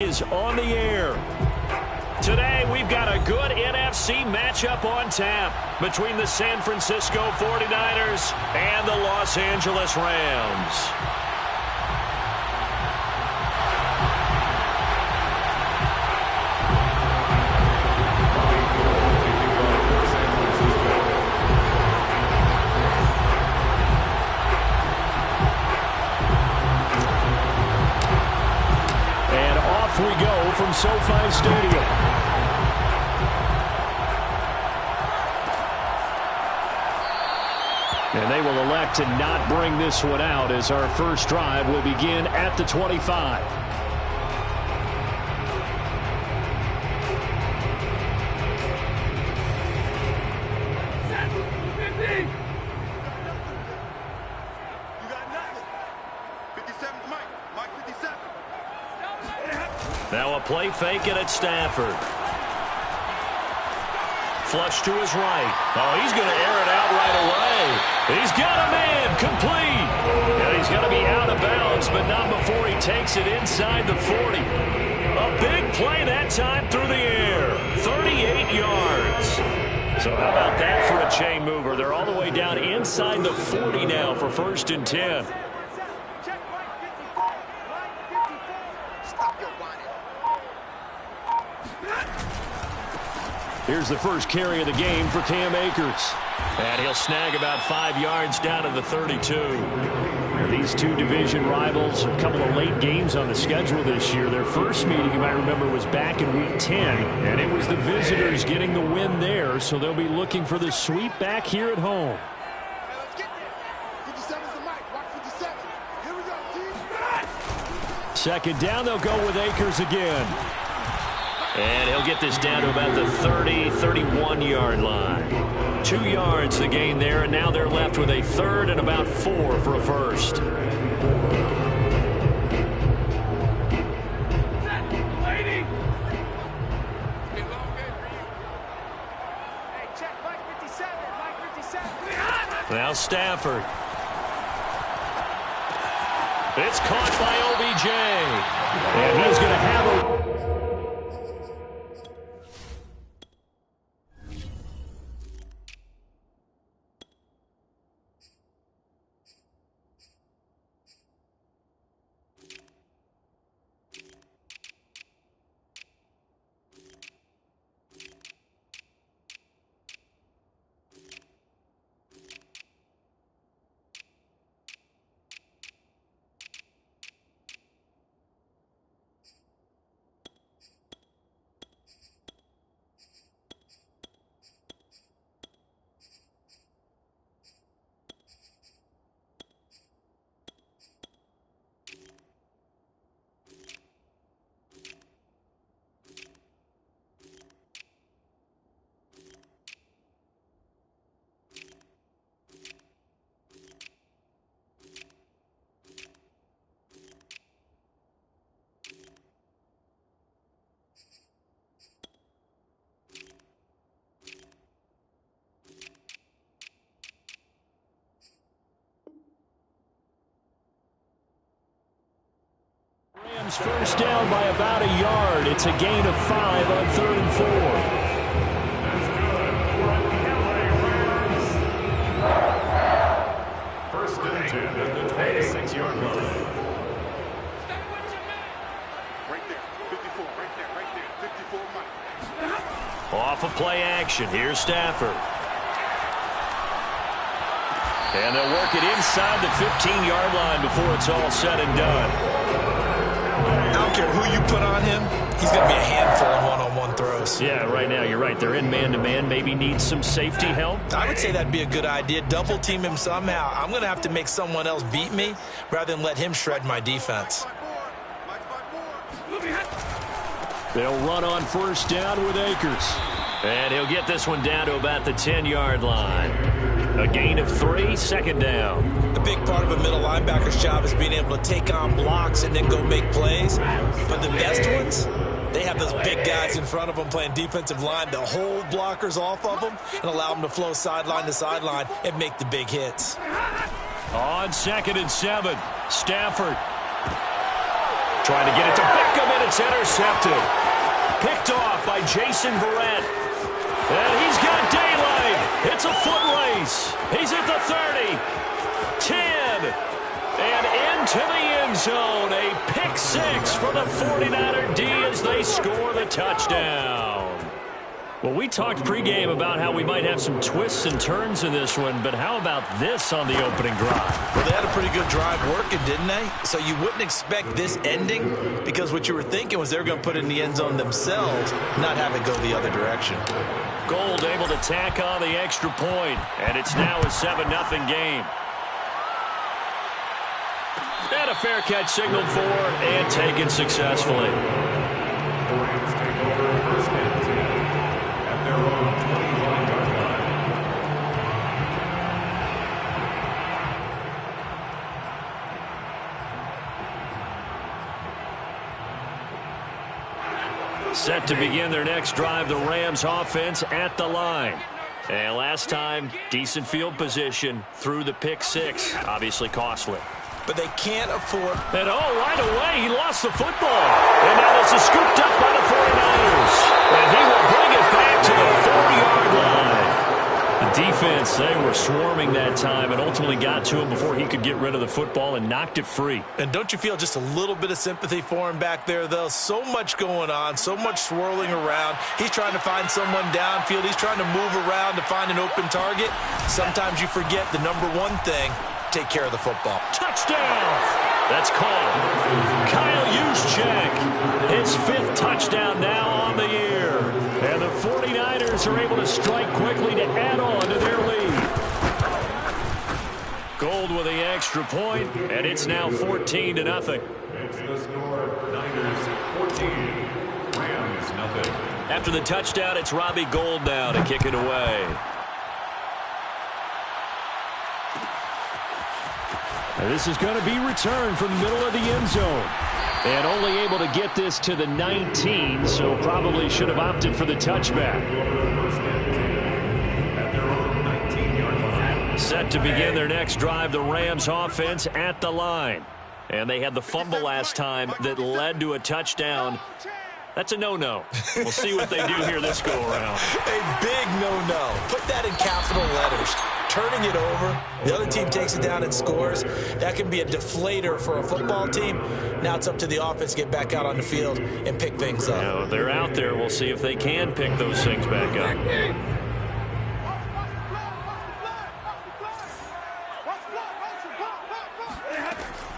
Is on the air. Today, we've got a good NFC matchup on tap between the San Francisco 49ers and the Los Angeles Rams. We go from SoFi Stadium. And they will elect to not bring this one out as our first drive will begin at the 25. Now a play fake it at Stafford. Flush to his right. Oh, he's going to air it out right away. He's got a man complete. And he's going to be out of bounds, but not before he takes it inside the 40. A big play that time through the air. 38 yards. So how about that for a chain mover? They're all the way down inside the 40 now for 1st and 10. Here's the first carry of the game for Cam Akers. And he'll snag about 5 yards down to the 32. These two division rivals, a couple of late games on the schedule this year. Their first meeting, you might remember, was back in Week 10. And it was the visitors getting the win there, so they'll be looking for the sweep back here at home. Second down, they'll go with Akers again. And he'll get this down to about the 30, 31-yard line. 2 yards the gain there, and now they're left with a third and about 4 for a first. Now Stafford. It's caught by OBJ. And he's going to have a... First down by about a yard. It's a gain of 5 on 3rd and 4. First and 10 at the 26-yard line. Right there, 54, right there, 54 miles. Off of play action. Here's Stafford. And they'll work it inside the 15-yard line before it's all said and done. I don't care who you put on him, he's going to be a handful in one-on-one throws. Yeah, right now, you're right. They're in man-to-man. Maybe needs some safety help. I would say that'd be a good idea. Double team him somehow. I'm going to have to make someone else beat me rather than let him shred my defense. They'll run on first down with Akers. And he'll get this one down to about the 10-yard line. A gain of 3, 2nd down. A big part of a middle linebacker's job is being able to take on blocks and then go make plays. But the best ones, they have those big guys in front of them playing defensive line to hold blockers off of them and allow them to flow sideline to sideline and make the big hits. On 2nd and 7, Stafford trying to get it to Beckham. and it's intercepted. Picked off by Jason Verrett. And he's got daylight. It's a foot race. He's at the 30, 10, and into the end zone. A pick six for the 49er D as they score the touchdown. Well, we talked pregame about how we might have some twists and turns in this one, but how about this on the opening drive? Well, they had a pretty good drive working, didn't they? So you wouldn't expect this ending because what you were thinking was they were going to put it in the end zone themselves, not have it go the other direction. Gold able to tack on the extra point, and it's now a 7-0 game. And a fair catch signaled for and taken successfully. Set to begin their next drive, the Rams offense at the line. And last time, decent field position through the pick six, obviously costly. But they can't afford... And right away, he lost the football. And now this is scooped up by the 49ers. And he will bring it back to the 40-yard line. The defense, they were swarming that time and ultimately got to him before he could get rid of the football and knocked it free. And don't you feel just a little bit of sympathy for him back there, though? So much going on, so much swirling around. He's trying to find someone downfield. He's trying to move around to find an open target. Sometimes you forget the number one thing, take care of the football. Touchdown! That's called. Kyle Juszczyk, his 5th touchdown now on the year. And the 49ers are able to strike quickly to add on to their lead. Gold with the extra point, and it's now 14-0. It's the score, Niners 14, Rams nothing. After the touchdown, it's Robbie Gould now to kick it away. And this is going to be returned from the middle of the end zone. And only able to get this to the 19, so probably should have opted for the touchback. Set to begin their next drive, the Rams offense at the line. And they had the fumble last time that led to a touchdown. That's a no-no. We'll see what they do here this go-around. A big no-no. Put that in capital letters. Turning it over, the other team takes it down and scores. That can be a deflator for a football team. Now it's up to the offense to get back out on the field and pick things up. Now, they're out there. We'll see if they can pick those things back up.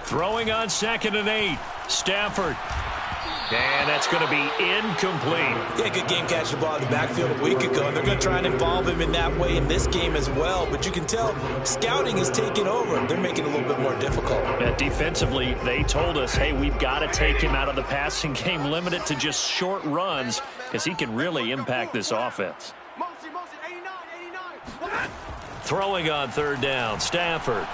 Throwing on 2nd and 8. Stafford. And that's going to be incomplete. Yeah, good game catching the ball in the backfield a week ago, and they're going to try and involve him in that way in this game as well. But you can tell scouting is taking over. They're making it a little bit more difficult. Defensively, they told us, hey, we've got to take him out of the passing game, limit it to just short runs, because he can really impact this offense. Throwing on 3rd down, Stafford.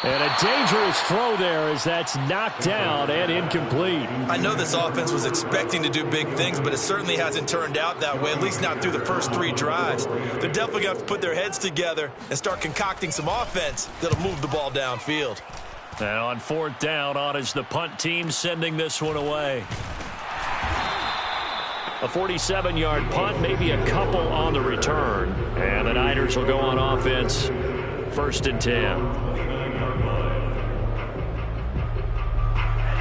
And a dangerous throw there as that's knocked down and incomplete. I know this offense was expecting to do big things, but it certainly hasn't turned out that way, at least not through the first 3 drives. They're definitely going to have to put their heads together and start concocting some offense that'll move the ball downfield. And on 4th down, on is the punt team sending this one away. A 47-yard punt, maybe a couple on the return. And the Niners will go on offense, 1st and 10.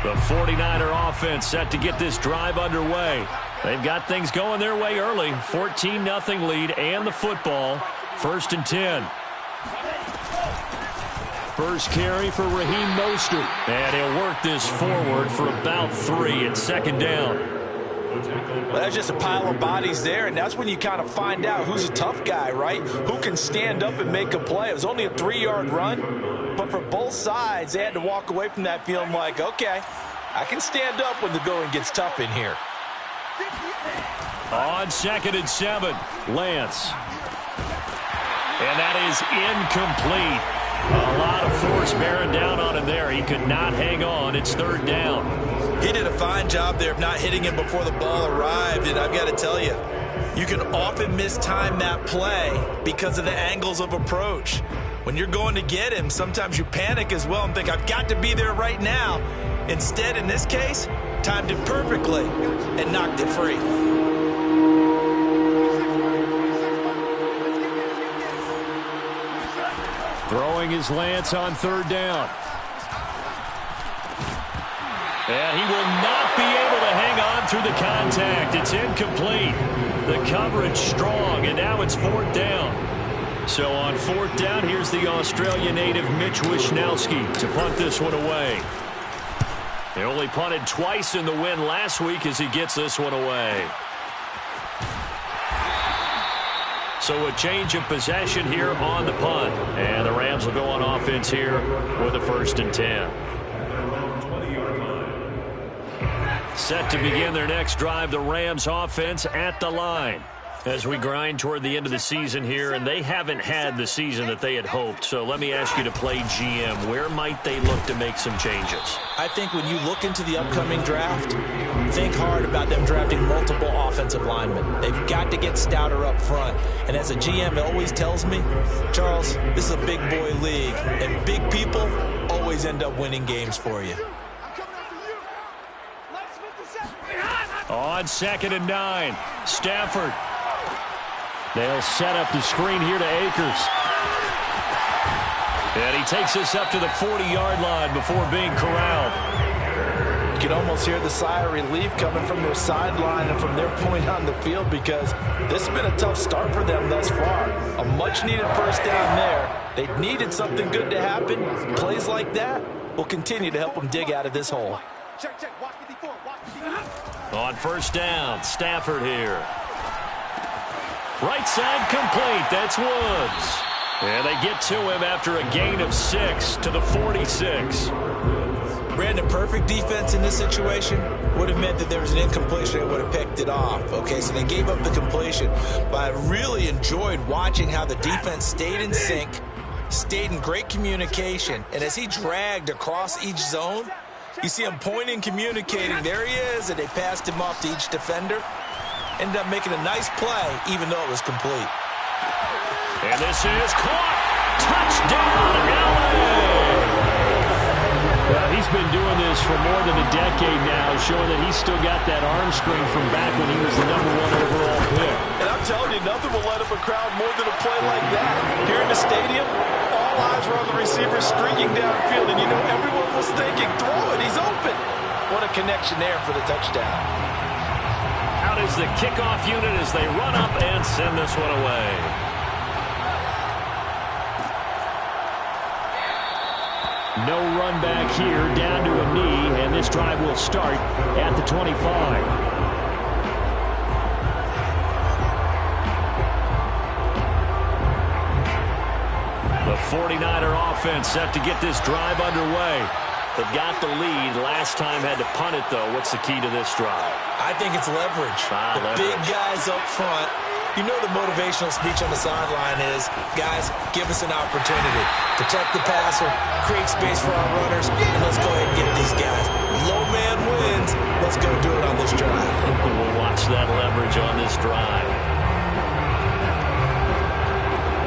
The 49er offense set to get this drive underway. They've got things going their way early. 14-0 lead and the football. 1st and 10. First carry for Raheem Mostert. And he'll work this forward for about 3 at 2nd down. Well, that's just a pile of bodies there, and that's when you kind of find out who's a tough guy, right? Who can stand up and make a play. It was only a 3-yard run, but for both sides, they had to walk away from that feeling like, okay, I can stand up when the going gets tough in here. On 2nd and 7, Lance. And that is incomplete. A lot of force bearing down on him there. He could not hang on. It's 3rd down. He did a fine job there of not hitting him before the ball arrived, and I've got to tell you, you can often mistime that play because of the angles of approach. When you're going to get him, sometimes you panic as well and think, I've got to be there right now. Instead, in this case, timed it perfectly and knocked it free. Throwing his lance on third down. And he will not be able to hang on through the contact. It's incomplete. The coverage strong, and now it's fourth down. So on fourth down, here's the Australian native Mitch Wishnowsky to punt this one away. They only punted twice in the win last week as he gets this one away. So a change of possession here on the punt. And the Rams will go on offense here with a 1st and 10. Set to begin their next drive, the Rams offense at the line. As we grind toward the end of the season here, and they haven't had the season that they had hoped. So let me ask you to play GM. Where might they look to make some changes? I think when you look into the upcoming draft, think hard about them drafting multiple offensive linemen. They've got to get stouter up front. And as a GM, it always tells me, Charles, this is a big boy league, and big people always end up winning games for you. On 2nd and 9, Stafford. They'll set up the screen here to Akers. And he takes this up to the 40-yard line before being corralled. You can almost hear the sigh of relief coming from their sideline and from their point on the field, because this has been a tough start for them thus far. A much-needed first down there. They needed something good to happen. Plays like that will continue to help them dig out of this hole. On 1st down, Stafford here. Right side complete. That's Woods. And they get to him after a gain of 6 to the 46. Brandon, perfect defense in this situation would have meant that there was an incompletion and would have picked it off. Okay, so they gave up the completion. But I really enjoyed watching how the defense stayed in sync, stayed in great communication, and as he dragged across each zone, you see him pointing, communicating. There he is, and they passed him off to each defender. Ended up making a nice play, even though it was complete. And this is caught. Touchdown, LA! Well, he's been doing this for more than a decade now, showing that he's still got that arm strength from back when he was the #1 overall pick. And I'm telling you, nothing will let up a crowd more than a play like that. Here in the stadium, all eyes were on the receiver streaking downfield, and you know everyone was thinking, throw it, he's open. What a connection there for the touchdown. Out is the kickoff unit as they run up and send this one away. No run back here, down to a knee, and this drive will start at the 25. The 49er offense set to get this drive underway. They've got the lead. Last time had to punt it, though. What's the key to this drive? I think it's leverage. Big guys up front. You know the motivational speech on the sideline is, guys, give us an opportunity. Protect the passer, create space for our runners, and let's go ahead and get these guys. Low man wins. Let's go do it on this drive. We'll watch that leverage on this drive.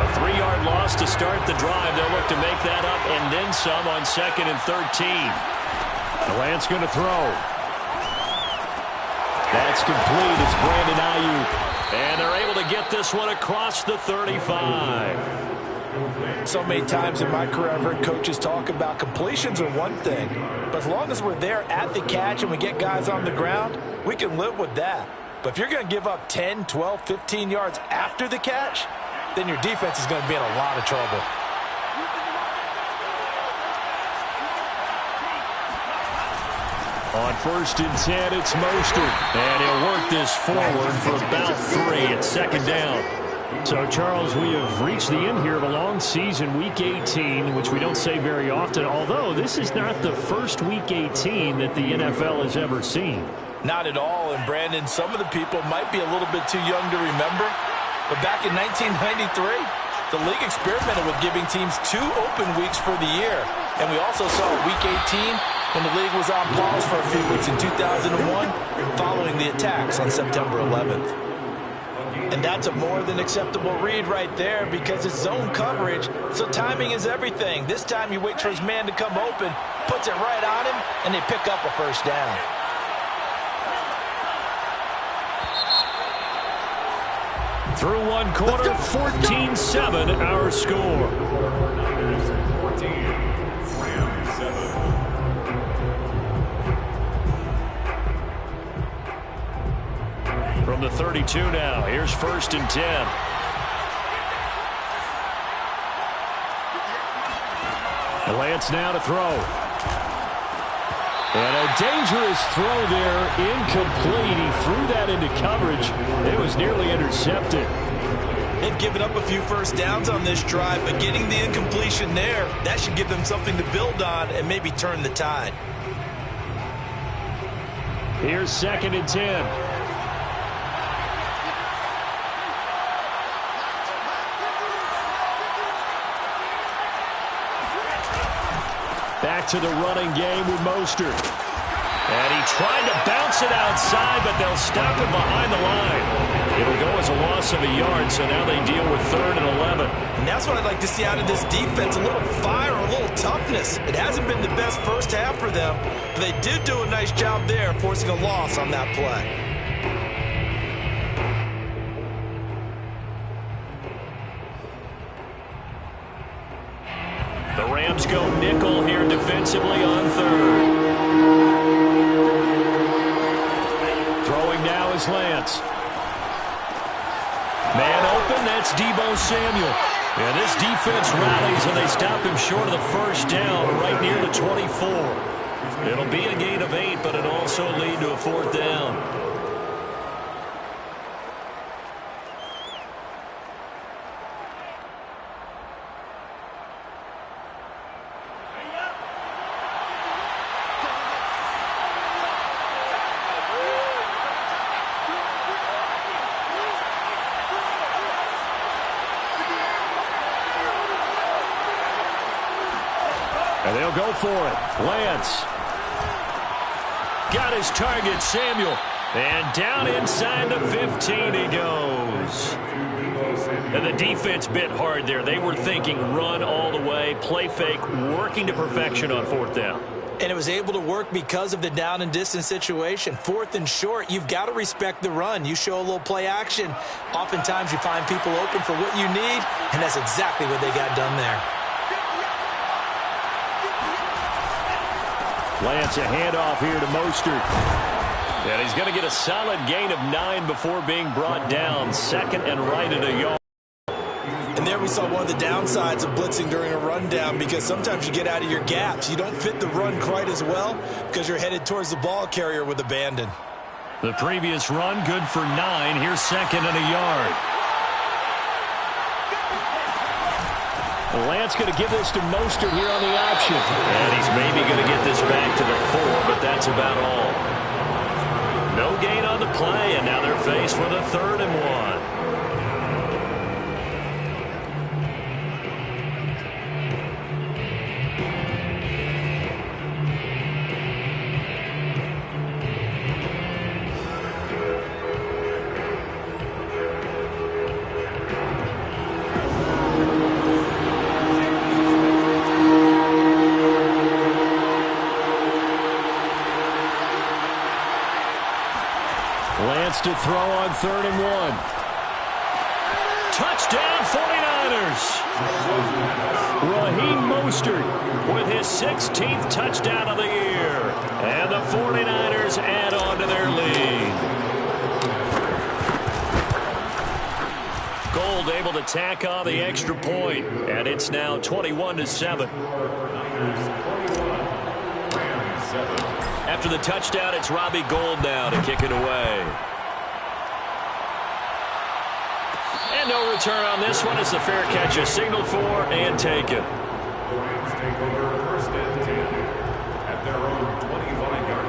A 3-yard loss to start the drive. They'll look to make that up and then some on 2nd and 13. Lance going to throw. That's complete. It's Brandon Ayuk. And they're able to get this one across the 35. So many times in my career I've heard coaches talk about completions are one thing, but as long as we're there at the catch and we get guys on the ground, we can live with that. But if you're going to give up 10, 12, 15 yards after the catch, then your defense is going to be in a lot of trouble. On 1st and 10, it's Mostert. And he'll work this forward for about 3 at 2nd down. So, Charles, we have reached the end here of a long season, Week 18, which we don't say very often, although this is not the first Week 18 that the NFL has ever seen. Not at all, and Brandon, some of the people might be a little bit too young to remember, but back in 1993, the league experimented with giving teams 2 open weeks for the year, and we also saw Week 18 when the league was on pause for a few weeks in 2001 following the attacks on September 11th. And that's a more than acceptable read right there because it's zone coverage, so timing is everything. This time he waits for his man to come open, puts it right on him, and they pick up a first down. Through one quarter, 14-7 our score. Niners 14, Rams 7. From the 32 now, here's 1st and 10. Lance now to throw. And a dangerous throw there, incomplete. He threw that into coverage. It was nearly intercepted. They've given up a few first downs on this drive, but getting the incompletion there, that should give them something to build on and maybe turn the tide. Here's 2nd and 10. Back to the running game with Mostert. And he tried to bounce it outside, but they'll stop him behind the line. It'll go as a loss of a yard, so now they deal with 3rd and 11. And that's what I'd like to see out of this defense, a little fire, a little toughness. It hasn't been the best first half for them, but they did do a nice job there, forcing a loss on that play. The Rams go nickel here defensively on 3rd. Throwing now is Lance. Man open, that's Deebo Samuel. Yeah, this defense rallies and they stop him short of the first down right near the 24. It'll be a gain of 8, but it'll also lead to a 4th down. And they'll go for it. Lance. Got his target, Samuel. And down inside the 15 he goes. And the defense bit hard there. They were thinking run all the way, play fake, working to perfection on 4th down. And it was able to work because of the down and distance situation. 4th and short, you've got to respect the run. You show a little play action. Oftentimes you find people open for what you need, and that's exactly what they got done there. Lance, a handoff here to Mostert. And he's going to get a solid gain of 9 before being brought down. 2nd and right at a yard. And there we saw one of the downsides of blitzing during a rundown because sometimes you get out of your gaps. You don't fit the run quite as well because you're headed towards the ball carrier with abandon. The previous run, good for 9. Here's 2nd and a yard. Lance going to give this to Mostert here on the option. And he's maybe going to get this back to the 4, but that's about all. No gain on the play, and now they're faced with a 3rd and 1. Lance to throw on 3rd and 1. Touchdown 49ers. Raheem Mostert with his 16th touchdown of the year. And the 49ers add on to their lead. Gold able to tack on the extra point, and it's now 21-7. After the touchdown, it's Robbie Gould now to kick it away. And no return on this one as the fair catch is signaled for and taken. The Rams take over 1st and 10 at their own 25-yard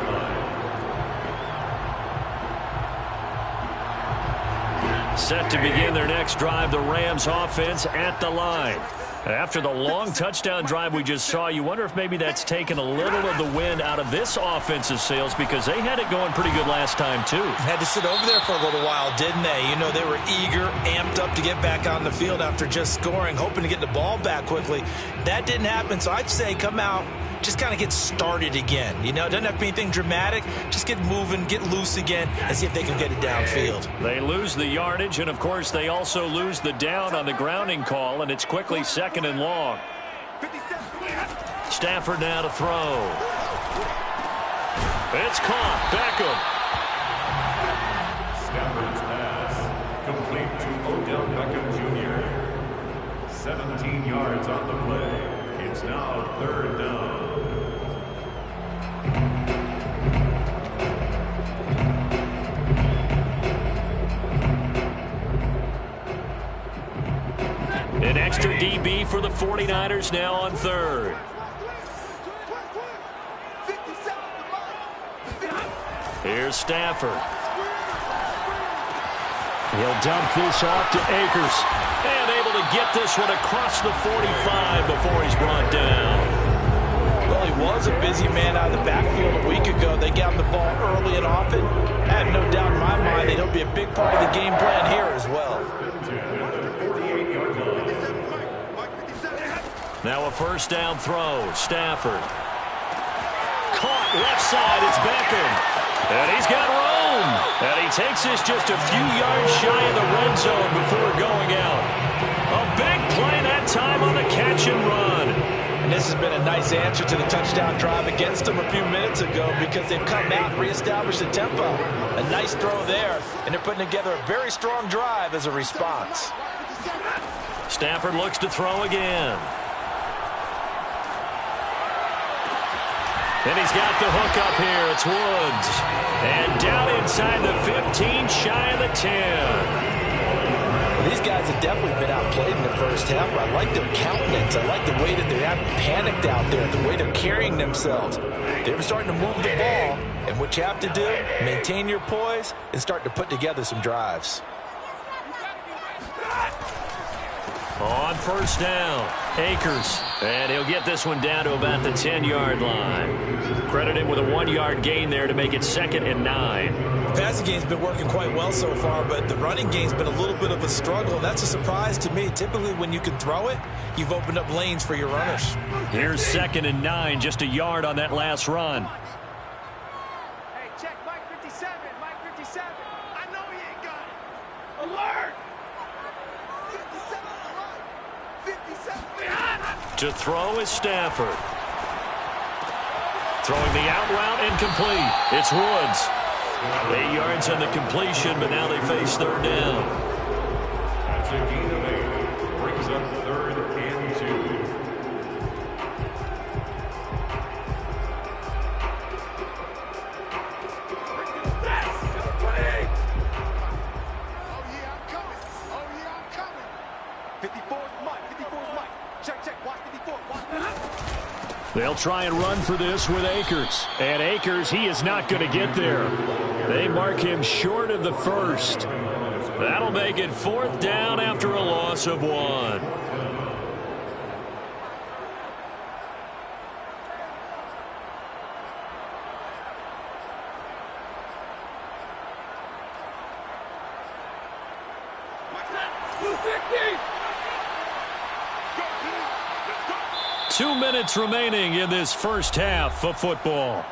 line. Set to begin their next drive, the Rams offense at the line. After the long touchdown drive we just saw, you wonder if maybe that's taken a little of the wind out of this offensive sails, because they had it going pretty good last time too. Had to sit over there for a little while, didn't they? You know, they were eager, amped up to get back on the field after just scoring, hoping to get the ball back quickly. That didn't happen, so I'd say come out, just kind of get started again. You know, it doesn't have to be anything dramatic. Just get moving, get loose again, and see if they can get it downfield. They lose the yardage, and, of course, they also lose the down on the grounding call, and it's quickly 2nd and long. Stafford now to throw. It's caught. Beckham. Stafford's pass complete to Odell Beckham Jr. 17 yards on the play. It's now 3rd down. An extra DB for the 49ers now on 3rd. Here's Stafford. He'll dump this off to Akers. And able to get this one across the 45 before he's brought down. Well, he was a busy man out of the backfield a week ago. They got him the ball early and often. I have no doubt in my mind that he'll be a big part of the game plan here as well. Now a 1st down throw. Stafford. Caught left side. It's Beckham. And he's got room. And he takes this just a few yards shy of the red zone before going out. A big play that time on the catch and run. And this has been a nice answer to the touchdown drive against them a few minutes ago, because they've come out and reestablished the tempo. A nice throw there, and they're putting together a very strong drive as a response. Stafford looks to throw again. And he's got the hook up here. It's Woods. And down inside the 15, shy of the 10. Well, these guys have definitely been outplayed in the first half. I like their countenance. I like the way that they haven't panicked out there, the way they're carrying themselves. They're starting to move the ball. And what you have to do, maintain your poise and start to put together some drives. On 1st down, Akers. And he'll get this one down to about the 10-yard line. Credit him with a 1-yard gain there to make it 2nd and 9. The passing game's been working quite well so far, but the running game's been a little bit of a struggle, and that's a surprise to me. Typically, when you can throw it, you've opened up lanes for your runners. Here's 2nd and 9, just a yard on that last run. Hey, check Mike 57, Mike 57. I know he ain't got it. Alert! 57 on the right. 57. To throw is Stafford. Throwing the out route, incomplete. It's Woods. 8 yards on the completion, but now they face 3rd down. That's a gain of 8. Brings up 3rd and 2. They'll try and run for this with Akers. And Akers, he is not going to get there. They mark him short of the 1st. That'll make it 4th down after a loss of 1. Two minutes remaining in this first half of football.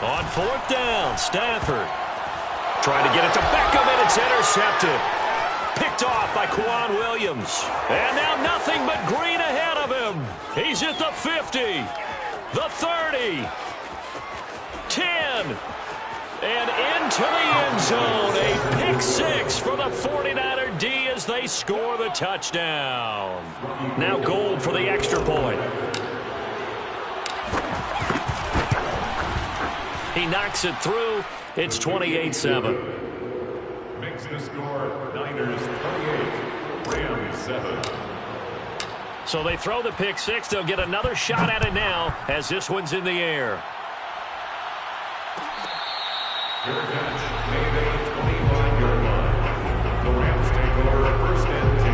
On 4th down, Stafford trying to get it to Beckham, and it's intercepted. Picked off by Quan Williams. And now nothing but green ahead of him. He's at the 50, the 30, 10, and into the end zone. A pick 6 for the 49er D as they score the touchdown. Now Gold for the extra point. He knocks it through. It's 28-7. Makes the score Niners 28, Rams 7. So they throw the pick six. They'll get another shot at it now as this one's in the air. Fair catch made at the 25-yard line. The Rams take over first and 10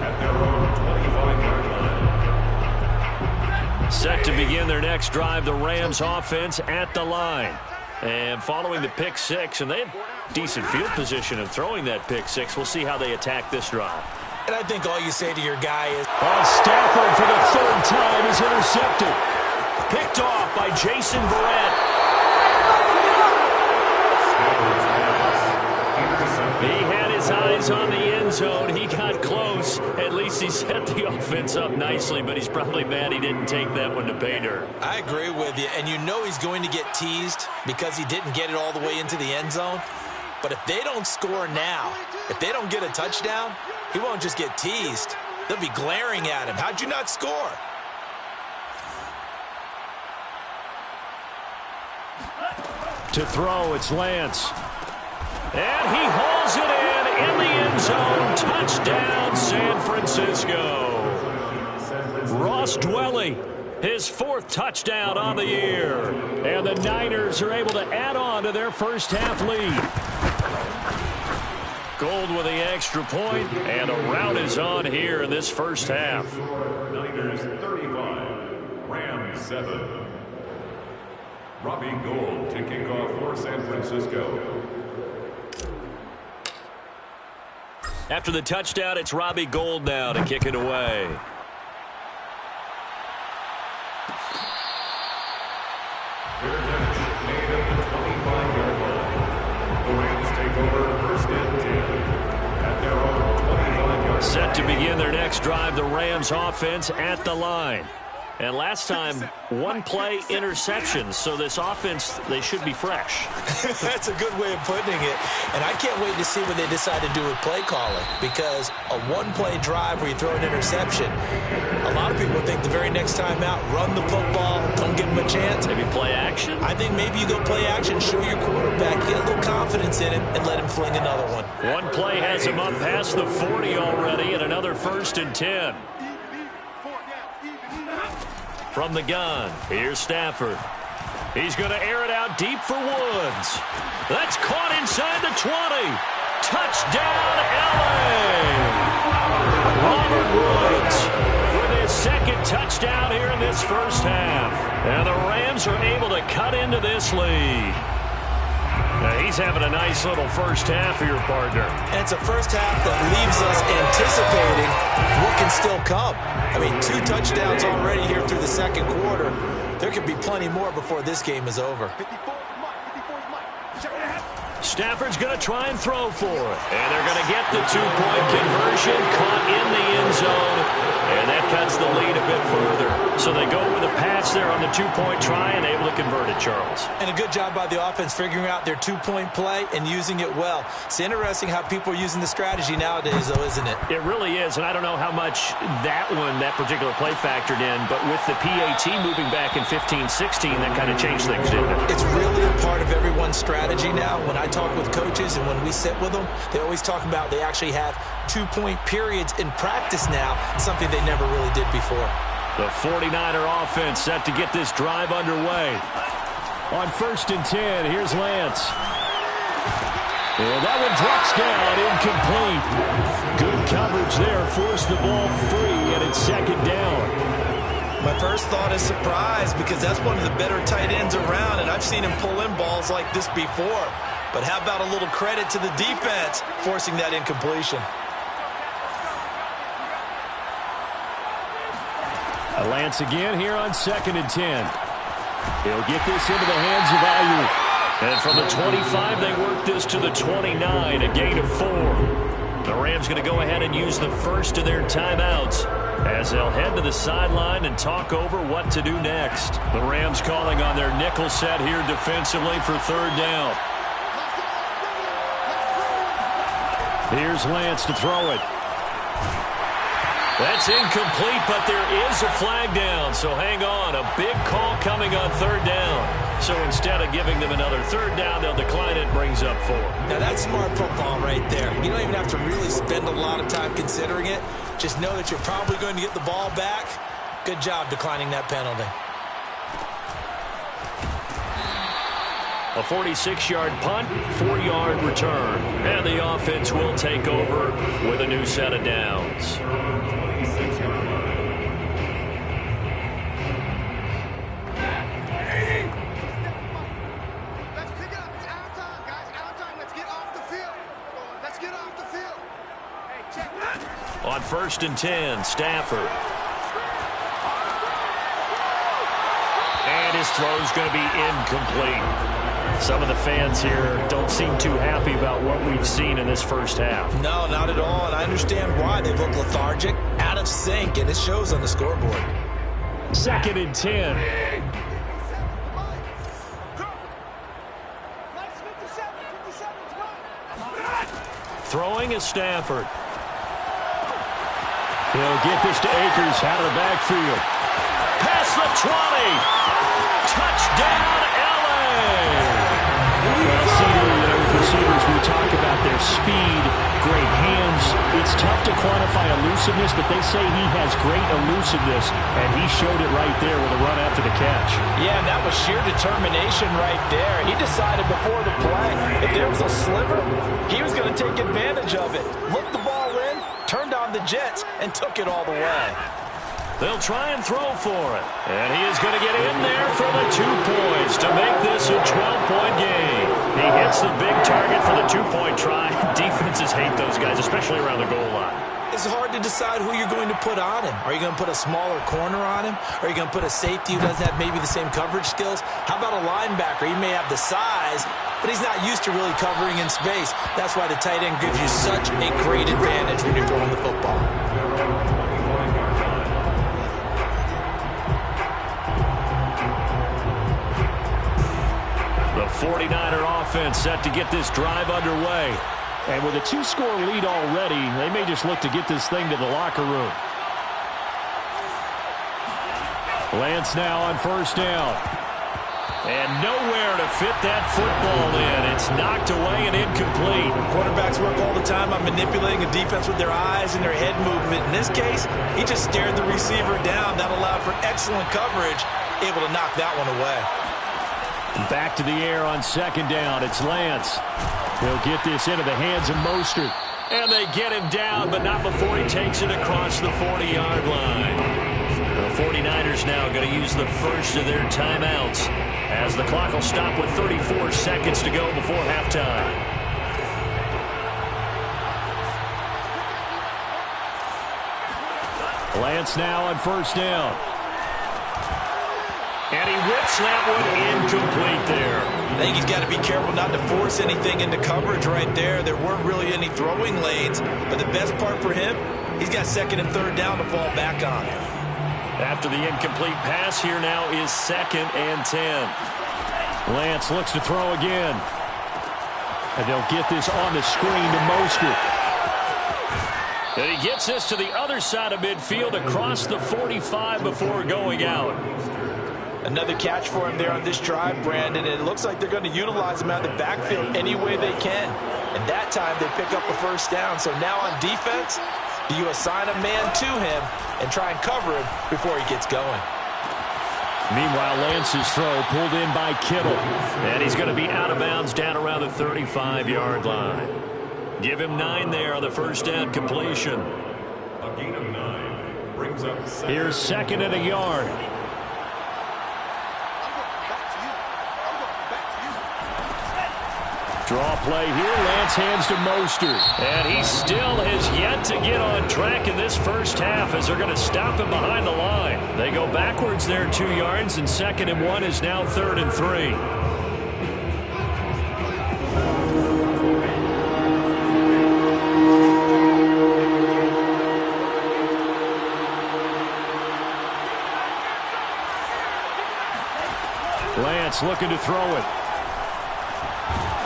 at their own 25-yard line. Set to begin their next drive, the Rams offense at the line. And following the pick six, and they had decent field position in throwing that pick six. We'll see how they attack this drive. And I think all you say to your guy is... Stafford for the third time is intercepted. Picked off by Jason Verrett. He had his eyes on the end zone. He got close. At least he set the offense up nicely, but he's probably mad he didn't take that one to pay dirt. I agree with you, and you know he's going to get teased because he didn't get it all the way into the end zone. But if they don't score now, if they don't get a touchdown, he won't just get teased. They'll be glaring at him. How'd you not score? To throw, it's Lance. And he hauls it in the end zone. Touchdown, San Francisco. Ross Dwelley, his fourth touchdown on the year. And the Niners are able to add on to their first half lead. Gold with the extra point, and a rout is on here in this first half. Niners 35, Rams 7. Robbie Gould to kick off for San Francisco. After the touchdown, it's Robbie Gould now to kick it away. Fair catch made at the 25-yard line. The Rams take over first and 10 at their own 25-yard line. Set to begin their next drive, the Rams offense at the line. And last time, one play interceptions, so this offense, they should be fresh. That's a good way of putting it. And I can't wait to see what they decide to do with play calling, because a one-play drive where you throw an interception, a lot of people think the very next time out, run the football, don't give them a chance. Maybe play action? I think maybe you go play action, show your quarterback, get a little confidence in him, and let him fling another one. One play has him up past the 40 already, and another 1st and 10. From the gun, here's Stafford. He's going to air it out deep for Woods. That's caught inside the 20. Touchdown, L.A. Robert Woods with his second touchdown here in this first half. And the Rams are able to cut into this lead. Now he's having a nice little first half for your partner. And it's a first half that leaves us anticipating what can still come. I mean, 2 touchdowns already here through the second quarter. There could be plenty more before this game is over. Stafford's going to try and throw for it. And they're going to get the 2-point conversion, caught in the end zone. And that cuts the lead a bit further. So they go with a pass there on the 2-point try and able to convert it, Charles. And a good job by the offense figuring out their 2-point play and using it well. It's interesting how people are using the strategy nowadays, though, isn't it? It really is, and I don't know how much that particular play factored in, but with the PAT moving back in 15-16, that kind of changed things, didn't it? It's really a part of everyone's strategy now. When I talk with coaches and when we sit with them, they always talk about they actually have 2-point periods in practice now, something they never really did before. The 49er offense set to get this drive underway. On 1st and 10, here's Lance. And that one drops down, incomplete. Good coverage there, forced the ball free, and it's 2nd down. My first thought is surprise, because that's one of the better tight ends around, and I've seen him pull in balls like this before. But how about a little credit to the defense forcing that incompletion? Lance again here on 2nd and 10. He'll get this into the hands of Ayuk. And from the 25, they work this to the 29, a gain of 4. The Rams going to go ahead and use the first of their timeouts as they'll head to the sideline and talk over what to do next. The Rams calling on their nickel set here defensively for 3rd down. Here's Lance to throw it. That's incomplete, but there is a flag down, so hang on. A big call coming on third down. So instead of giving them another third down, they'll decline it, brings up 4. Now that's smart football right there. You don't even have to really spend a lot of time considering it. Just know that you're probably going to get the ball back. Good job declining that penalty. A 46-yard punt, 4-yard return. And the offense will take over with a new set of downs. Let's pick it up. It's our time, guys. Our time. Let's get off the field. Let's get off the field. Hey, check. On 1st and 10, Stafford. And his throw's going to be incomplete. Some of the fans here don't seem too happy about what we've seen in this first half. No, not at all, and I understand why. They look lethargic, out of sync, and it shows on the scoreboard. 2nd and 10. Throwing is Stafford. He'll get this to Akers out of the backfield. Past the 20. Touchdown, L.A. Well, Cedar, with receivers, we talk about their speed, great hands. It's tough to quantify elusiveness, but they say he has great elusiveness, and he showed it right there with a run after the catch. Yeah, and that was sheer determination right there. He decided before the play, if there was a sliver, he was going to take advantage of it. Looked the ball in, turned on the jets, and took it all the way. They'll try and throw for it. And he is going to get in there for the 2 points to make this a 12-point game. He hits the big target for the 2-point try. Defenses hate those guys, especially around the goal line. It's hard to decide who you're going to put on him. Are you going to put a smaller corner on him? Or are you going to put a safety who doesn't have maybe the same coverage skills? How about a linebacker? He may have the size, but he's not used to really covering in space. That's why the tight end gives you such a great advantage when you're throwing the football. The 49er offense set to get this drive underway. And with a 2-score lead already, they may just look to get this thing to the locker room. Lance now on 1st down. And nowhere to fit that football in. It's knocked away and incomplete. Quarterbacks work all the time on manipulating a defense with their eyes and their head movement. In this case, he just stared the receiver down. That allowed for excellent coverage, able to knock that one away. Back to the air on 2nd down. It's Lance. He'll get this into the hands of Mostert. And they get him down, but not before he takes it across the 40-yard line. The 49ers now going to use the first of their timeouts as the clock will stop with 34 seconds to go before halftime. Lance now on 1st down. And he whips that one incomplete there. I think he's got to be careful not to force anything into coverage right there. There weren't really any throwing lanes, but the best part for him, he's got 2nd and 3rd down to fall back on. After the incomplete pass, here now is 2nd and 10. Lance looks to throw again. And they'll get this on the screen to Mostert. And he gets this to the other side of midfield across the 45 before going out. Another catch for him there on this drive, Brandon. And it looks like they're going to utilize him out of the backfield any way they can. And that time they pick up a 1st down. So now on defense, do you assign a man to him and try and cover him before he gets going? Meanwhile, Lance's throw pulled in by Kittle. And he's going to be out of bounds down around the 35-yard line. Give him 9 there on the 1st down completion. A gain of 9 brings up 7. Here's 2nd and a yard. Draw play here. Lance hands to Mostert. And he still has yet to get on track in this first half as they're going to stop him behind the line. They go backwards there 2 yards, and 2nd and 1 is now 3rd and 3. Lance looking to throw it.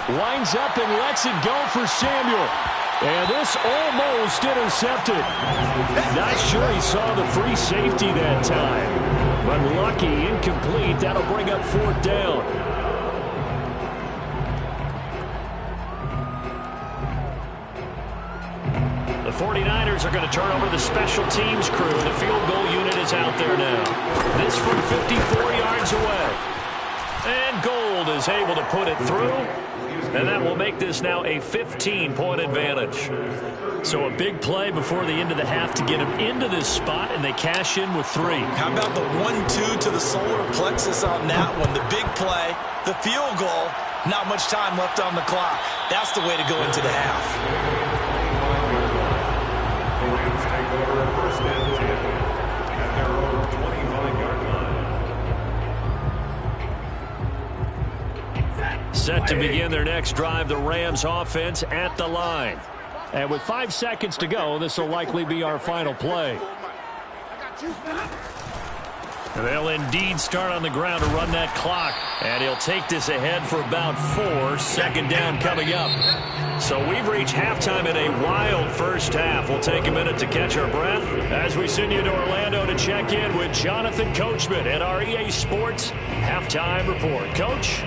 Winds up and lets it go for Samuel. And this almost intercepted. Not sure he saw the free safety that time. But lucky, incomplete. That'll bring up 4th down. The 49ers are going to turn over the special teams crew. The field goal unit is out there now. This from 54 yards away. And Gold is able to put it through. And that will make this now a 15-point advantage. So a big play before the end of the half to get him into this spot, and they cash in with 3. How about the 1-2 to the solar plexus on that one? The big play, the field goal, not much time left on the clock. That's the way to go into the half. The Rams take over 1st and 10 at their own 25-yard line. Set to begin their next drive, the Rams offense at the line. And with 5 seconds to go, this will likely be our final play. They'll indeed start on the ground to run that clock. And he'll take this ahead for about 4. 2nd down coming up. So we've reached halftime in a wild first half. We'll take a minute to catch our breath as we send you to Orlando to check in with Jonathan Coachman at our EA Sports Halftime Report. Coach?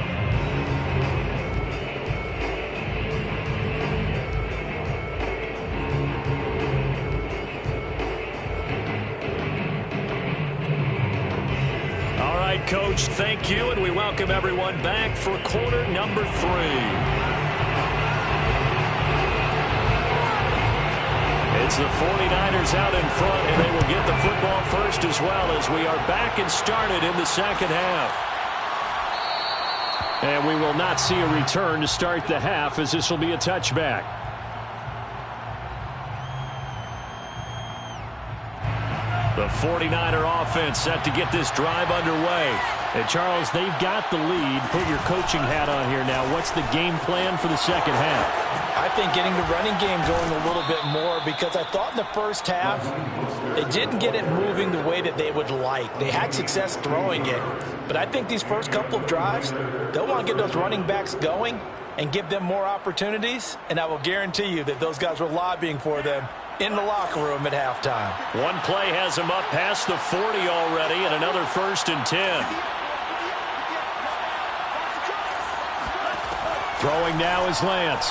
Coach, thank you, and we welcome everyone back for quarter number 3. It's the 49ers out in front, and they will get the football first as well as we are back and started in the second half. And we will not see a return to start the half, as this will be a touchback. The 49er offense set to get this drive underway. And Charles, they've got the lead. Put your coaching hat on here now. What's the game plan for the second half? I think getting the running game going a little bit more, because I thought in the first half they didn't get it moving the way that they would like. They had success throwing it. But I think these first couple of drives, they'll want to get those running backs going and give them more opportunities. And I will guarantee you that those guys were lobbying for them in the locker room at halftime. One play has him up past the 40 already, and another 1st and 10. Throwing now is Lance.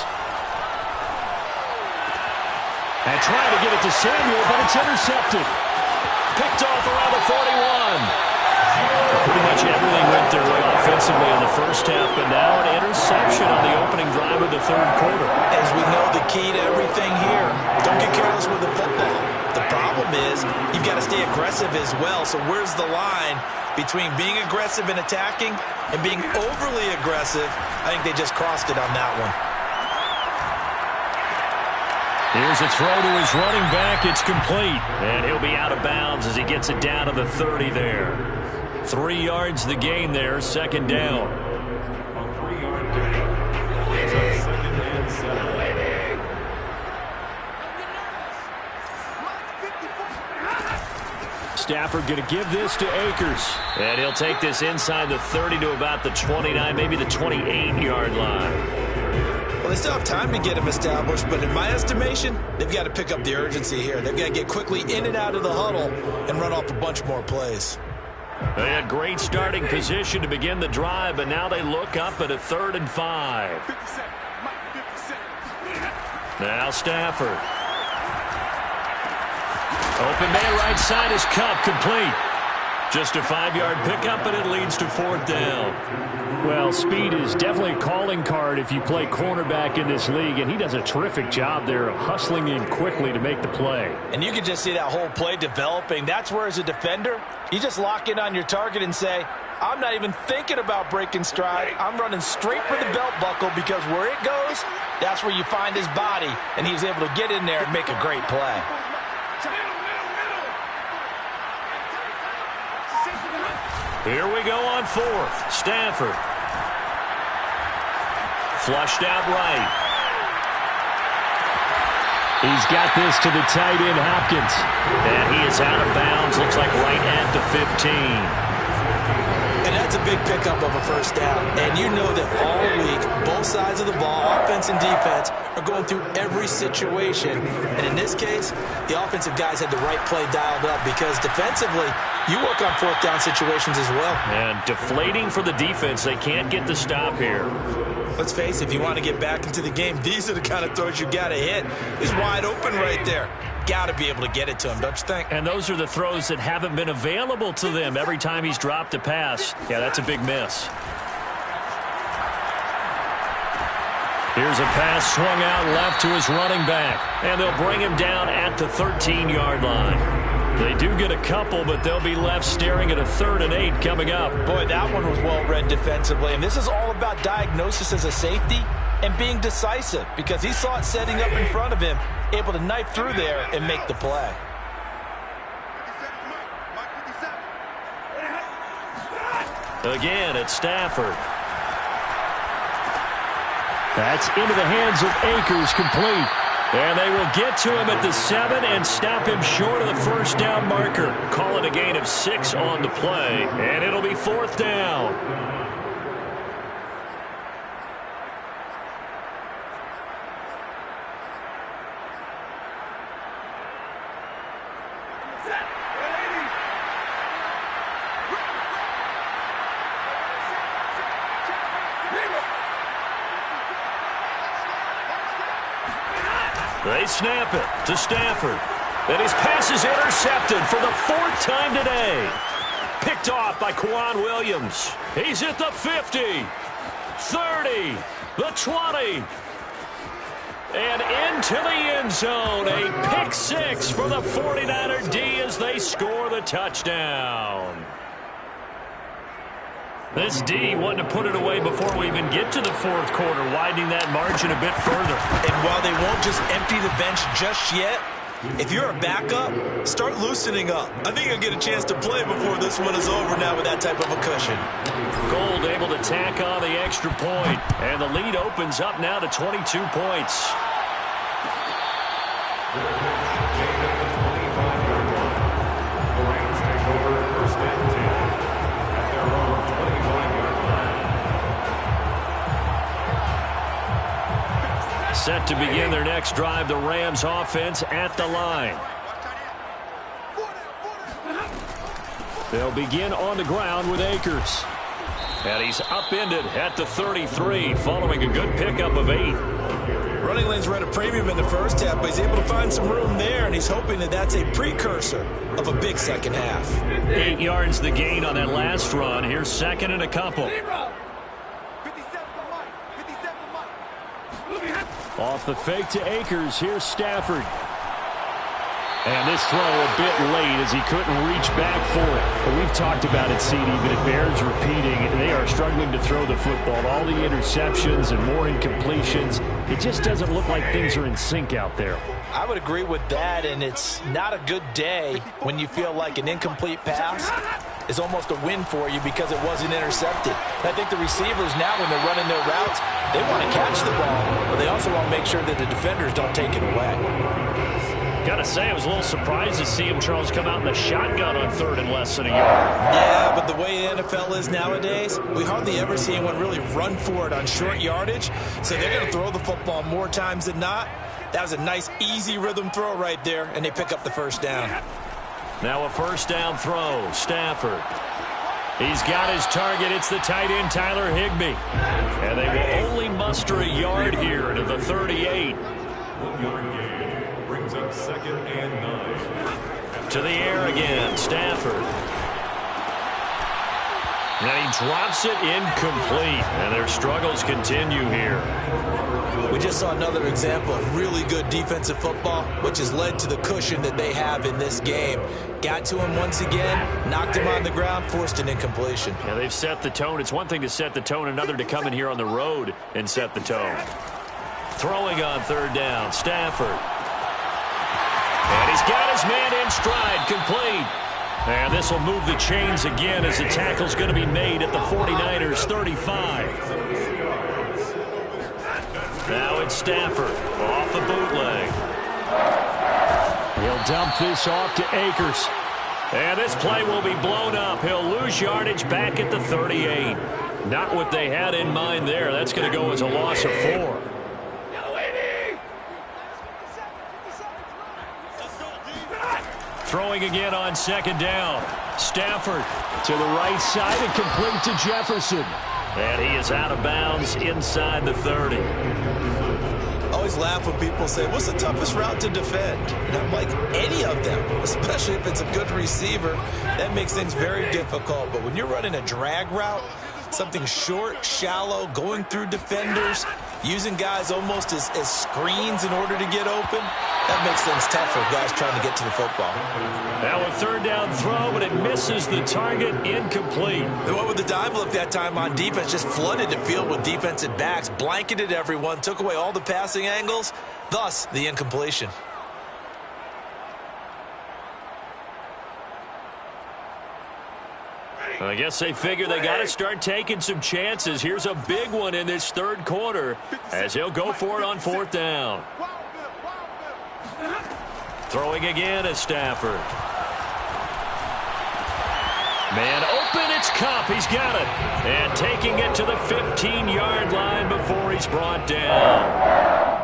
And trying to get it to Samuel, but it's intercepted. Picked off around the 41. Pretty much everything went their way offensively in the first half, but now an interception on the opening drive of the 3rd quarter. As we know, the key to everything here, don't get careless with the football. The problem is you've got to stay aggressive as well. So where's the line between being aggressive and attacking and being overly aggressive? I think they just crossed it on that one. Here's a throw to his running back. It's complete. And he'll be out of bounds as he gets it down to the 30 there. 3 yards the gain there, 2nd down. A 3-yard down. It's a 2nd and 7. Stafford going to give this to Akers. And he'll take this inside the 30 to about the 29, maybe the 28-yard line. Well, they still have time to get him established, but in my estimation, they've got to pick up the urgency here. They've got to get quickly in and out of the huddle and run off a bunch more plays. They had great starting position to begin the drive, but now they look up at a 3rd and 5. 57. Mike, 57. Now Stafford. Open man right side is Kupp, complete. Just a 5-yard pickup, and it leads to 4th down. Well, speed is definitely a calling card if you play cornerback in this league, and he does a terrific job there of hustling in quickly to make the play. And you can just see that whole play developing. That's where, as a defender, you just lock in on your target and say, I'm not even thinking about breaking stride. I'm running straight for the belt buckle, because where it goes, that's where you find his body, and he was able to get in there and make a great play. Here we go on 4th. Stafford. Flushed out right. He's got this to the tight end, Hopkins. And he is out of bounds. Looks like right at the 15. And that's a big pickup of a first down. And you know that all week, both sides of the ball, offense and defense, are going through every situation. And in this case, the offensive guys had the right play dialed up because defensively, you work on fourth down situations as well. And deflating for the defense. They can't get the stop here. Let's face it, if you want to get back into the game, these are the kind of throws you got to hit. He's wide open right there. Got to be able to get it to him, don't you think? And those are the throws that haven't been available to them every time he's dropped a pass. Yeah, that's a big miss. Here's a pass swung out left to his running back. And they'll bring him down at the 13-yard line. They do get a couple, but they'll be left staring at a 3rd and 8 coming up. Boy, that one was well read defensively. And this is all about diagnosis as a safety and being decisive because he saw it setting up in front of him, able to knife through there and make the play. Again, it's Stafford. That's into the hands of Akers, complete. And they will get to him at the 7 and stop him short of the first down marker. Call it a gain of 6 on the play, and it'll be 4th down. They snap it to Stafford. And his pass is intercepted for the 4th time today. Picked off by Kwan Williams. He's at the 50, 30, the 20. And into the end zone. A pick 6 for the 49er D as they score the touchdown. This D wanted to put it away before we even get to the 4th quarter, widening that margin a bit further. And while they won't just empty the bench just yet, if you're a backup, start loosening up. I think you'll get a chance to play before this one is over now with that type of a cushion. Gold able to tack on the extra point, and the lead opens up now to 22 points. Set to begin their next drive, the Rams offense at the line. They'll begin on the ground with Akers. And he's upended at the 33 following a good pickup of 8. Running lanes were at a premium in the first half, but he's able to find some room there, and he's hoping that that's a precursor of a big second half. 8 yards the gain on that last run. Here's 2nd and a couple. Off the fake to Akers. Here's Stafford. And this throw a bit late as he couldn't reach back for it. But we've talked about it, CD, but it bears repeating. They are struggling to throw the football. All the interceptions and more incompletions. It just doesn't look like things are in sync out there. I would agree with that, and it's not a good day when you feel like an incomplete pass is almost a win for you because it wasn't intercepted. I think the receivers now, when they're running their routes, they want to catch the ball, but they also want to make sure that the defenders don't take it away. Gotta say, I was a little surprised to see him, Charles, come out in the shotgun on 3rd and less than a yard. Yeah, but the way the NFL is nowadays, we hardly ever see anyone really run for it on short yardage, so they're going to throw the football more times than not. That was a nice, easy rhythm throw right there, and they pick up the first down. Now a first down throw. Stafford. He's got his target. It's the tight end, Tyler Higbee. And they will only muster a yard here to the 38. 1 yard gain brings up 2nd and 9. To the air again, Stafford. And he drops it incomplete. And their struggles continue here. We just saw another example of really good defensive football, which has led to the cushion that they have in this game. Got to him once again, knocked him on the ground, forced an incompletion. Yeah, they've set the tone. It's one thing to set the tone, another to come in here on the road and set the tone. Throwing on 3rd down, Stafford. And he's got his man in stride, complete. And this will move the chains again as the tackle's going to be made at the 49ers 35. Now it's Stafford off the bootleg. He'll dump this off to Akers. And this play will be blown up. He'll lose yardage back at the 38. Not what they had in mind there. That's going to go as a loss of 4. Throwing again on second down. Stafford to the right side and complete to Jefferson. And he is out of bounds inside the 30. I always laugh when people say, what's the toughest route to defend? And I'm like, any of them, especially if it's a good receiver. That makes things very difficult. But when you're running a drag route, something short, shallow, going through defenders, using guys almost as screens in order to get open, that makes things tough for guys trying to get to the football. Now a third down throw, but it misses the target, incomplete. And what with the dive look that time on defense, just flooded the field with defensive backs, blanketed everyone, took away all the passing angles, thus the incompletion. I guess they figure they got to start taking some chances. Here's a big one in this third quarter as he'll go for it on fourth down. Throwing again is Stafford. Man open, it's Kupp. He's got it. And taking it to the 15-yard line before he's brought down.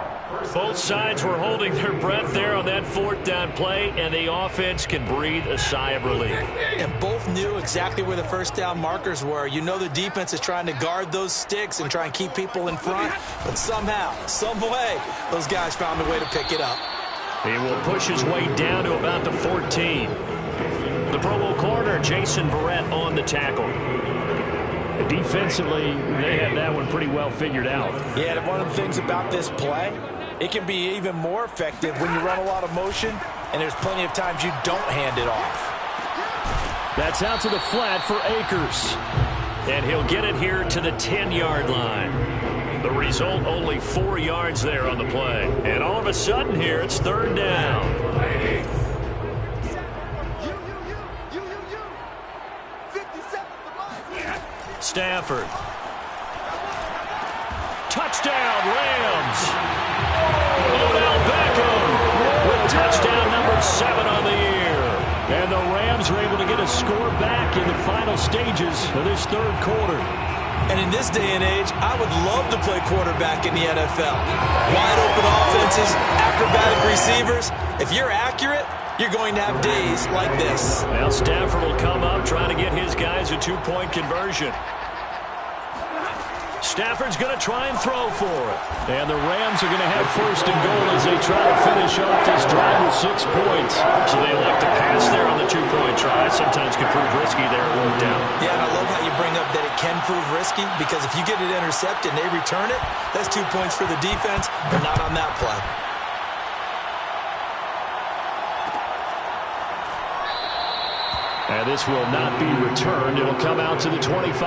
Both sides were holding their breath there on that fourth down play, and the offense can breathe a sigh of relief. And both knew exactly where the first down markers were. You know the defense is trying to guard those sticks and try and keep people in front, but somehow, some way, those guys found a way to pick it up. He will push his way down to about the 14. The Pro Bowl corner, Jason Verrett, on the tackle. Defensively, they had that one pretty well figured out. Yeah, and one of the things about this play, it can be even more effective when you run a lot of motion, and there's plenty of times you don't hand it off. That's out to the flat for Akers. And he'll get it here to the 10-yard line. The result, only 4 yards there on the play. And all of a sudden here, it's third down. Stafford. Touchdown, Rams. Odell Beckham with touchdown number 7 on the year. And the Rams are able to get a score back in the final stages of this third quarter. And in this day and age, I would love to play quarterback in the NFL. Wide open offenses, acrobatic receivers. If you're accurate, you're going to have days like this. Now Stafford will come up trying to get his guys a 2-point conversion. Stafford's going to try and throw for it. And the Rams are going to have first and goal as they try to finish off this drive with 6 points. So they elect to pass there on the 2-point try. Sometimes can prove risky there. It worked out. Yeah, and I love how you bring up that it can prove risky, because if you get it intercepted and they return it, that's 2 points for the defense, but not on that play. And this will not be returned. It'll come out to the 25.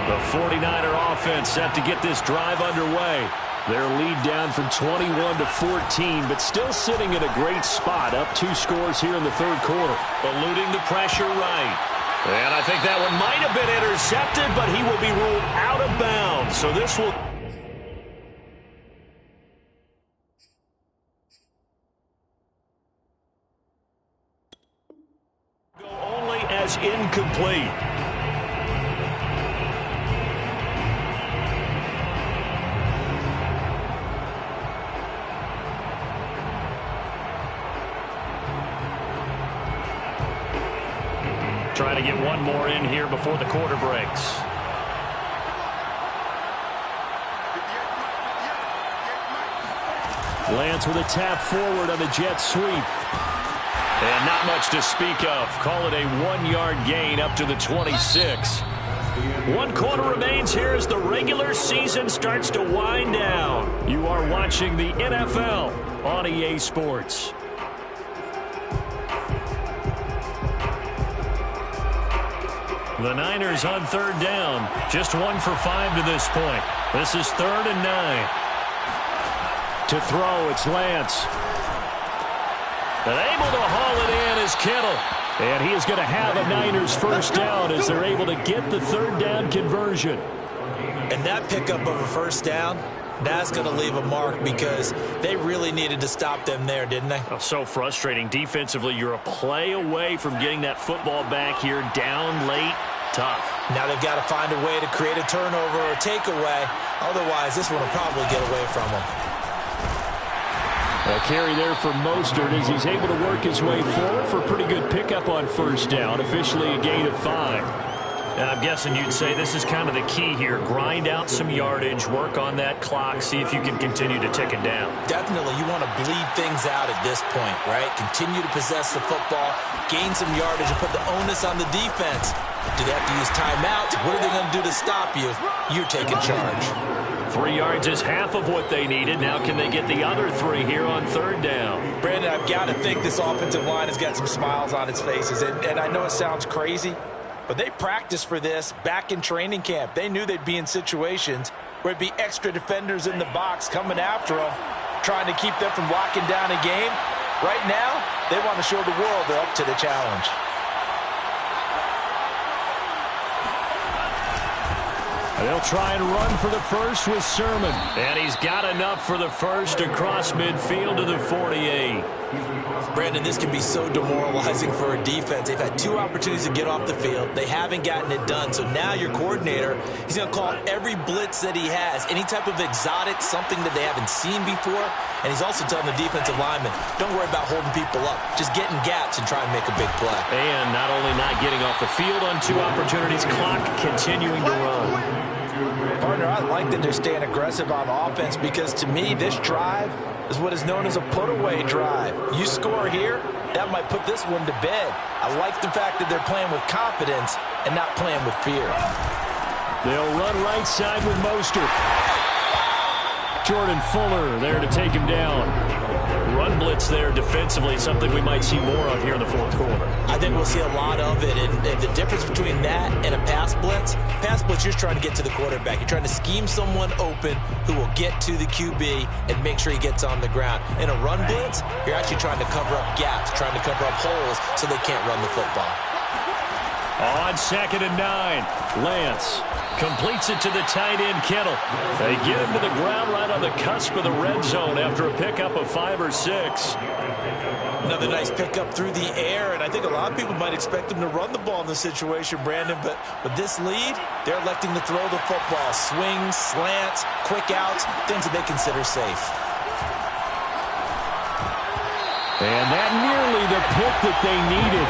The 49er offense set to get this drive underway. Their lead down from 21 to 14, but still sitting in a great spot, up 2 scores here in the third quarter. Eluding the pressure right. And I think that one might have been intercepted, but he will be ruled out of bounds. So this will go only as incomplete. Trying to get one more in here before the quarter breaks. Lance with a tap forward on the jet sweep. And not much to speak of. Call it a 1-yard gain up to the 26. 1 quarter remains here as the regular season starts to wind down. You are watching the NFL on EA Sports. The Niners on third down. Just 1 for 5 to this point. This is 3rd and 9. To throw, it's Lance. And able to haul it in is Kittle. And he is going to have a Niners first down as they're able to get the third down conversion. And that pickup of a first down, that's going to leave a mark because they really needed to stop them there, didn't they? Oh, so frustrating. Defensively, you're a play away from getting that football back here down late. Tough. Now they've got to find a way to create a turnover or takeaway. Otherwise, this one will probably get away from them. A carry there for Mostert as he's able to work his way forward for a pretty good pickup on first down. Officially a gain of 5. And I'm guessing you'd say this is kind of the key here. Grind out some yardage, work on that clock, see if you can continue to tick it down. Definitely, you want to bleed things out at this point, right? Continue to possess the football, gain some yardage, and put the onus on the defense. Do they have to use timeouts? What are they going to do to stop you? You're taking charge. 3 yards is half of what they needed. Now can they get the other 3 here on third down? Brandon, I've got to think this offensive line has got some smiles on its faces. And I know it sounds crazy, but they practiced for this back in training camp. They knew they'd be in situations where it'd be extra defenders in the box coming after them, trying to keep them from locking down a game. Right now, they want to show the world they're up to the challenge. They'll try and run for the first with Sermon. And he's got enough for the first across midfield to the 48. Brandon, this can be so demoralizing for a defense. They've had 2 opportunities to get off the field. They haven't gotten it done. So now your coordinator, he's going to call every blitz that he has, any type of exotic, something that they haven't seen before. And he's also telling the defensive linemen, don't worry about holding people up. Just get in gaps and try and make a big play. And not only not getting off the field on 2 opportunities, clock continuing to run. Partner, I like that they're staying aggressive on offense because to me, this drive is what is known as a put-away drive. You score here, that might put this one to bed. I like the fact that they're playing with confidence and not playing with fear. They'll run right side with Mostert. Jordan Fuller there to take him down. Run blitz there defensively, something we might see more of here in the fourth quarter. I think we'll see a lot of it, and the difference between that and a pass blitz, you're trying to get to the quarterback. You're trying to scheme someone open who will get to the QB and make sure he gets on the ground. In a run blitz, you're actually trying to cover up gaps, trying to cover up holes so they can't run the football. On 2nd and 9, Lance completes it to the tight end, Kittle. They get him to the ground right on the cusp of the red zone after a pickup of 5 or 6. Another nice pickup through the air, and I think a lot of people might expect them to run the ball in this situation, Brandon, but with this lead, they're electing to throw the football. Swings, slants, quick outs, things that they consider safe. And that nearly the pick that they needed.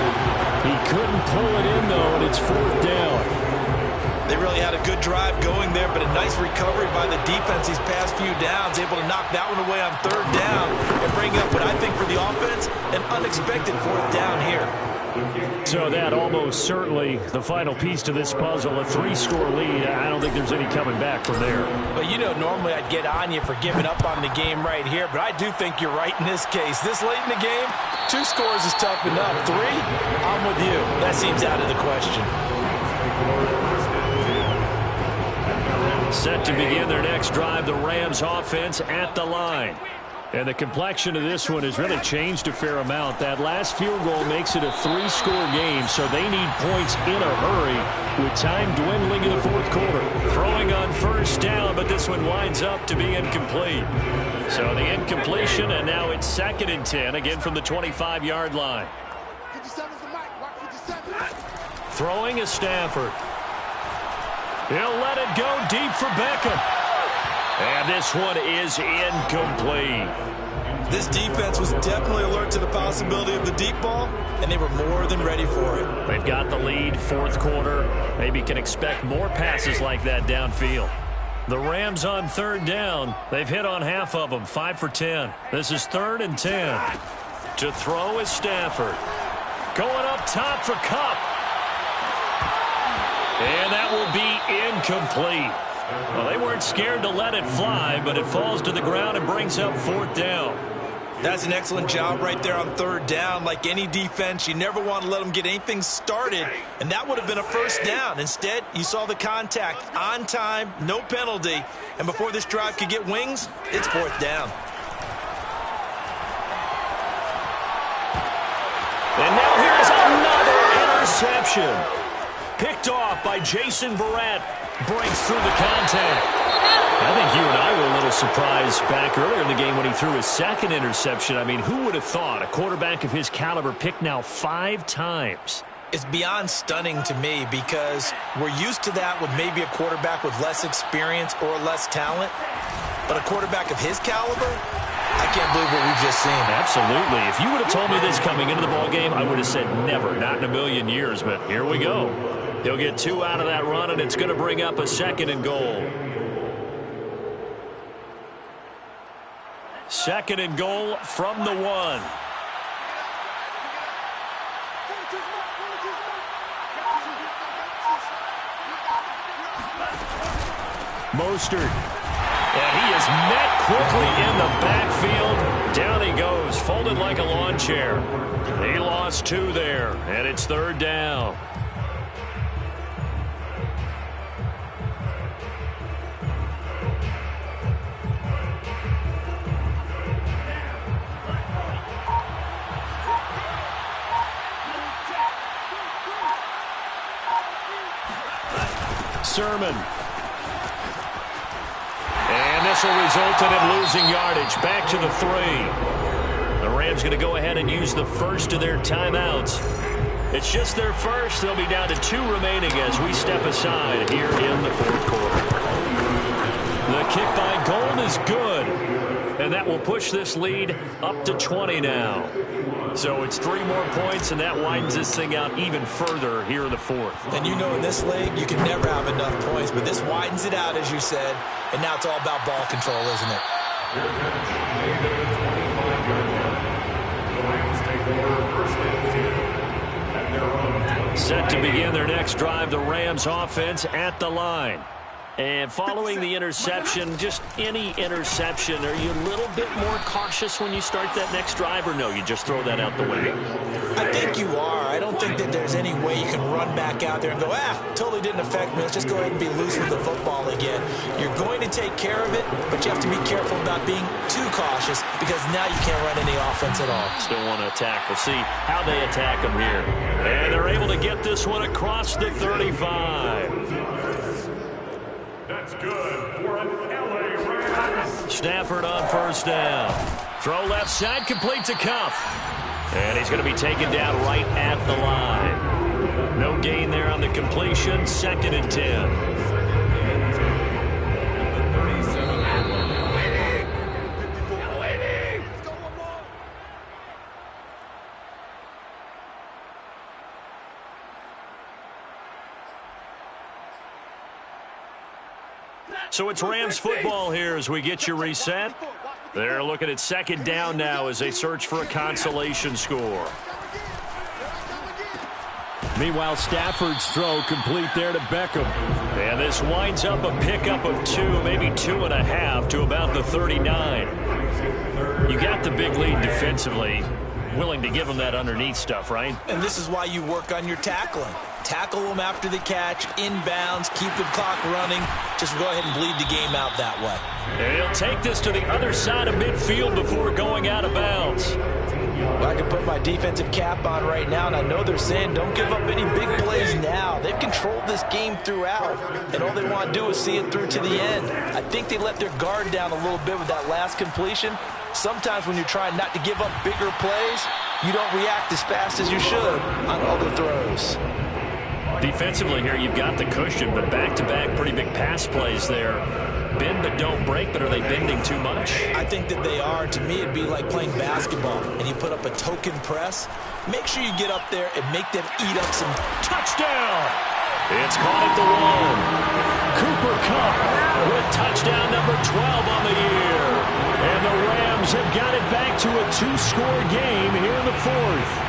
He couldn't pull it in, though, and it's 4th down. They really had a good drive going there, but a nice recovery by the defense these past few downs, able to knock that one away on 3rd down and bring up what I think for the offense, an unexpected 4th down here. So that almost certainly the final piece to this puzzle, a 3-score lead. I don't think there's any coming back from there. But you know, normally I'd get on you for giving up on the game right here, but I do think you're right in this case. This late in the game, 2 scores is tough enough. 3, I'm with you. That seems out of the question. Set to begin their next drive, the Rams offense at the line. And the complexion of this one has really changed a fair amount. That last field goal makes it a 3-score game, so they need points in a hurry with time dwindling in the 4th quarter. Throwing on first down, but this one winds up to be incomplete. So the incompletion, and now it's 2nd and 10, again from the 25-yard line. 57's the mic. Watch 57. Throwing is Stafford. He'll let it go deep for Beckham. And this one is incomplete. This defense was definitely alert to the possibility of the deep ball, and they were more than ready for it. They've got the lead, 4th quarter. Maybe can expect more passes like that downfield. The Rams on 3rd down. They've hit on half of them, 5 for 10. This is 3rd and 10. To throw is Stafford. Going up top for Kupp. And that will be incomplete. Well, they weren't scared to let it fly, but it falls to the ground and brings up 4th down. That's an excellent job right there on 3rd down. Like any defense, you never want to let them get anything started, and that would have been a 1st down. Instead, you saw the contact on time, no penalty, and before this drive could get wings, it's 4th down. And now here's another interception. Picked off by Jason Verrett. Breaks through the contact. I think you and I were a little surprised back earlier in the game when he threw his second interception. I mean, who would have thought a quarterback of his caliber picked now 5 times? It's beyond stunning to me because we're used to that with maybe a quarterback with less experience or less talent. But a quarterback of his caliber, I can't believe what we've just seen. Absolutely. If you would have told me this coming into the ballgame, I would have said never, not in a million years. But here we go. He'll get 2 out of that run, and it's going to bring up a 2nd and goal. 2nd and goal from the 1. Mostert. And he is met quickly in the backfield. Down he goes, folded like a lawn chair. He lost 2 there, and it's 3rd down. Sermon. And this will result in him losing yardage. Back to the 3. The Rams going to go ahead and use the first of their timeouts. It's just their first. They'll be down to 2 remaining as we step aside here in the 4th quarter. The kick by Gold is good. And that will push this lead up to 20 now. So it's 3 more points, and that widens this thing out even further here in the 4th. And you know in this league, you can never have enough points, but this widens it out, as you said, and now it's all about ball control, isn't it? Set to begin their next drive, the Rams offense at the line. And following the interception, just any interception, are you a little bit more cautious when you start that next drive, or no, you just throw that out the window? I think you are. I don't think that there's any way you can run back out there and go, totally didn't affect me. Let's just go ahead and be loose with the football again. You're going to take care of it, but you have to be careful about being too cautious because now you can't run any offense at all. Still want to attack. We'll see how they attack them here. And they're able to get this one across the 35. That's good for an LA Rams. Stafford on 1st down. Throw left side, complete to Cuff. And he's going to be taken down right at the line. No gain there on the completion. 2nd and 10. So it's Rams football here as we get you reset. They're looking at 2nd down now as they search for a consolation score. Meanwhile, Stafford's throw complete there to Beckham. And this winds up a pickup of 2, maybe 2.5 to about the 39. You got the big lead defensively. Willing to give them that underneath stuff, right? And this is why you work on your tackling. Tackle them after the catch, inbounds, keep the clock running. Just go ahead and bleed the game out that way. And he'll take this to the other side of midfield before going out of bounds. Well, I can put my defensive cap on right now, and I know they're saying don't give up any big plays now. They've controlled this game throughout, and all they want to do is see it through to the end. I think they let their guard down a little bit with that last completion. Sometimes when you're trying not to give up bigger plays, you don't react as fast as you should on other throws. Defensively here, you've got the cushion, but back-to-back pretty big pass plays there. Bend but don't break, but are they bending too much? I think that they are. To me, it'd be like playing basketball, and you put up a token press. Make sure you get up there and make them eat up some. Touchdown! It's caught at the 1. Cooper Kupp with touchdown number 12 on the year. And the Rams have got it back to a 2-score game here in the 4th.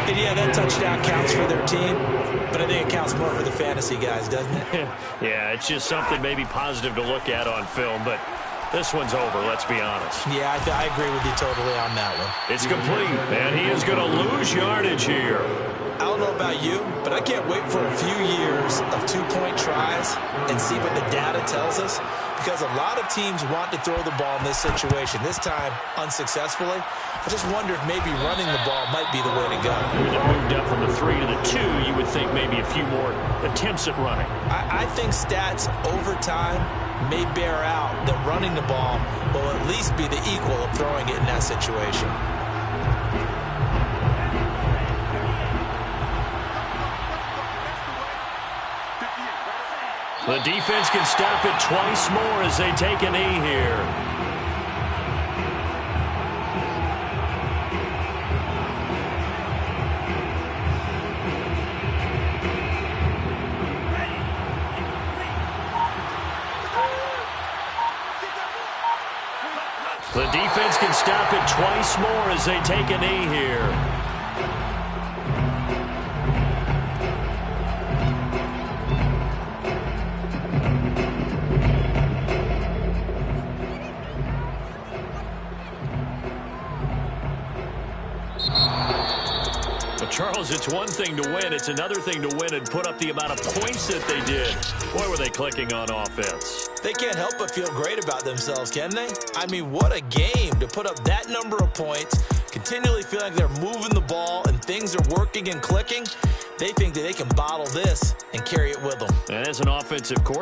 And yeah, that touchdown counts for their team, but I think it counts more for the fantasy guys, doesn't it? Yeah, it's just something maybe positive to look at on film, but this one's over, let's be honest. Yeah, I agree with you totally on that one. It's complete, and he is going to lose yardage here. I don't know about you, but I can't wait for a few years of 2-point tries this and see what the data tells us? Because a lot of teams want to throw the ball in this situation, this time unsuccessfully. I just wonder if maybe running the ball might be the way to go. With it moved up from the 3 to the 2, you would think maybe a few more attempts at running. I think stats over time may bear out that running the ball will at least be the equal of throwing it in that situation. The defense can stop it twice more as they take a knee here. The defense can stop it twice more as they take a knee here. Charles, it's one thing to win. It's another thing to win and put up the amount of points that they did. Boy, were they clicking on offense. They can't help but feel great about themselves, can they? I mean, what a game to put up that number of points, continually feeling like they're moving the ball and things are working and clicking. They think that they can bottle this and carry it with them. And as an offensive coordinator,